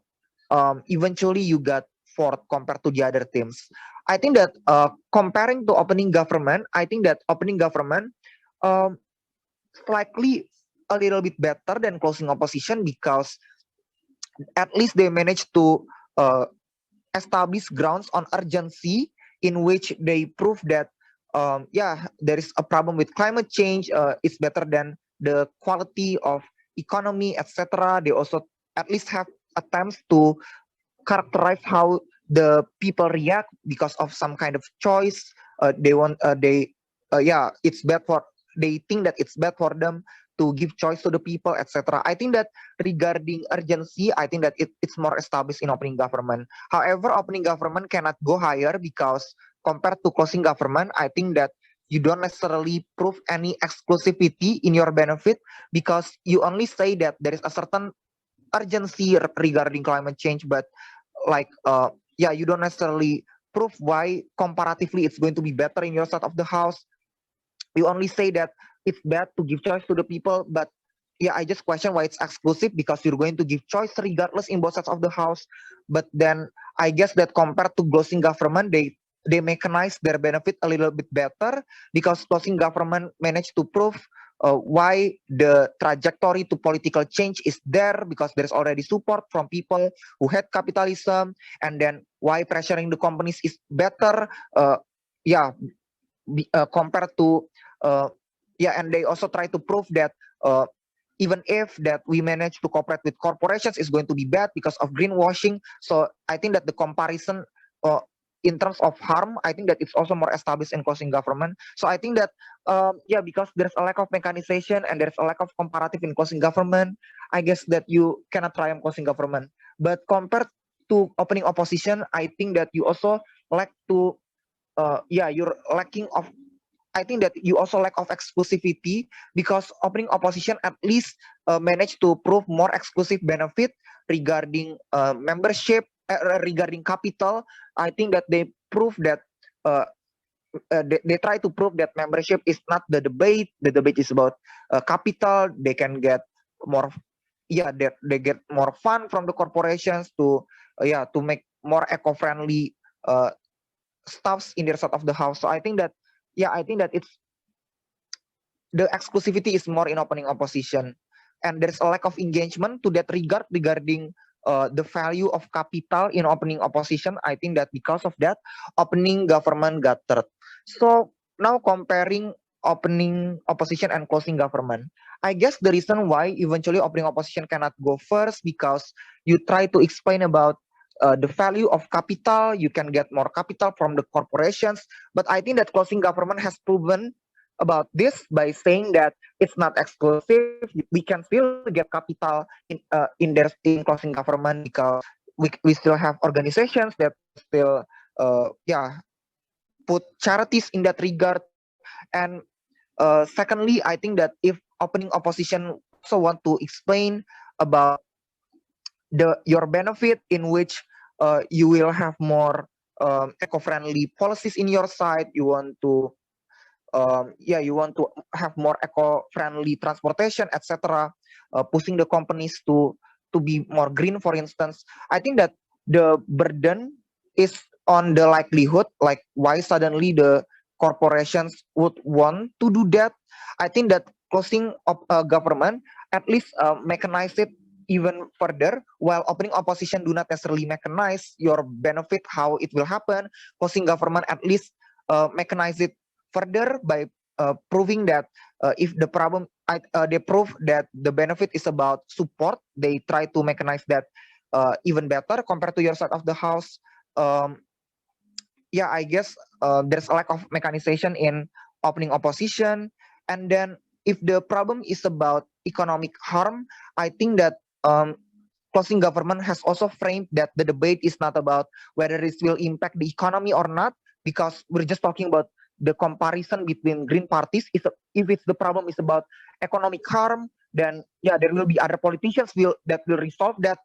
eventually you got fourth compared to the other teams. I think that comparing to opening government, I think that opening government um, slightly a little bit better than closing opposition, because at least they managed to uh, establish grounds on urgency, in which they prove that yeah, there is a problem with climate change, it's better than the quality of economy, etc. They also at least have attempts to characterize how the people react because of some kind of choice. They want they yeah, it's bad for, they think that it's bad for them to give choice to the people, etc. I think that regarding urgency, I think that it's more established in opening government. However, opening government cannot go higher, because compared to closing government, I think that you don't necessarily prove any exclusivity in your benefit, because you only say that there is a certain urgency regarding climate change, but like yeah, you don't necessarily prove why comparatively it's going to be better in your side of the house. You only say that it's bad to give choice to the people, but yeah, I just question why it's exclusive, because you're going to give choice regardless in both sides of the house. But then I guess that compared to closing government, they mechanize their benefit a little bit better, because closing government managed to prove why the trajectory to political change is there, because there's already support from people who hate capitalism, and then why pressuring the companies is better, yeah, compared to uh, yeah, and they also try to prove that uh, even if that we manage to cooperate with corporations is going to be bad because of greenwashing. So I think that the comparison uh, in terms of harm, I think that it's also more established in closing government. So I think that yeah, because there's a lack of mechanization and there's a lack of comparative in closing government, I guess that you cannot triumph closing government. But compared to opening opposition, I think that you also lack to yeah, you're lacking of, I think that you also lack of exclusivity, because opening opposition at least managed to prove more exclusive benefit regarding membership, regarding capital. I think that they prove that uh, they try to prove that membership is not the debate. The debate is about capital. They can get more, yeah, they get more fund from the corporations to yeah, to make more eco-friendly uh, stuffs in their side of the house. So I think that yeah, I think that it's the exclusivity is more in opening opposition, and there's a lack of engagement to that regard regarding the value of capital in opening opposition. I think that because of that, opening government got third. So now comparing opening opposition and closing government, I guess the reason why eventually opening opposition cannot go first, because you try to explain about the value of capital, you can get more capital from the corporations. But I think that closing government has proven about this by saying that it's not exclusive. We can still get capital in closing government, because we still have organizations that still yeah, put charities in that regard. And secondly, I think that if opening opposition also want to explain about your benefit, in which you will have more eco-friendly policies in your side, you want to yeah, you want to have more eco-friendly transportation, etc., pushing the companies to be more green, for instance. I think that the burden is on the likelihood, like why suddenly the corporations would want to do that. I think that closing of government at least mechanize it even further, while opening opposition do not necessarily mechanize your benefit, how it will happen. Closing government at least mechanize it further by proving that if the problem, they prove that the benefit is about support, they try to mechanize that even better compared to your side of the house. um, yeah, I guess there's a lack of mechanization in opening opposition. And then if the problem is about economic harm, I think that closing government has also framed that the debate is not about whether it will impact the economy or not, because we're just talking about the comparison between green parties. If it's the problem is about economic harm, then yeah, there will be other politicians that will resolve that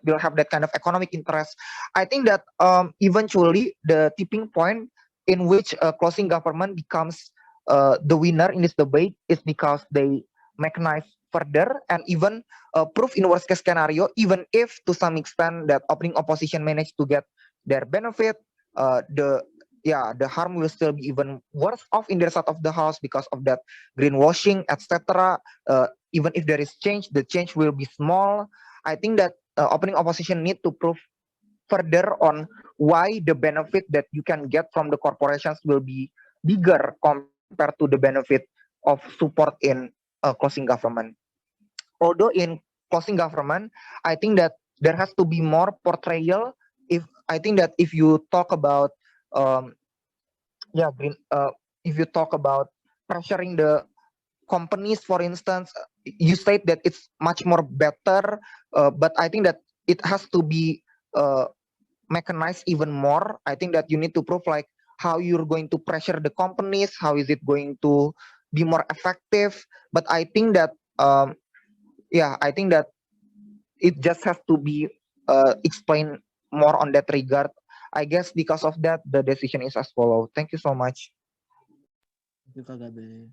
will have that kind of economic interest. I think that eventually the tipping point in which closing government becomes the winner in this debate is because they mechanize further and even prove in worst case scenario, even if to some extent that opening opposition managed to get their benefit, the harm will still be even worse off in their side of the house because of that greenwashing, etc. Even if there is change, the change will be small. I think that opening opposition need to prove further on why the benefit that you can get from the corporations will be bigger compared to the benefit of support in closing government. Although in closing government, I think that there has to be more portrayal. If you talk about um, green, if you talk about pressuring the companies, for instance, you state that it's much more better, but I think that it has to be mechanized even more. I think that you need to prove like how you're going to pressure the companies, how is it going to be more effective. But I think that I think that it just has to be explained more on that regard. I guess because of that, the decision is as follow. Thank you so much. Thank you, Kak Gabe.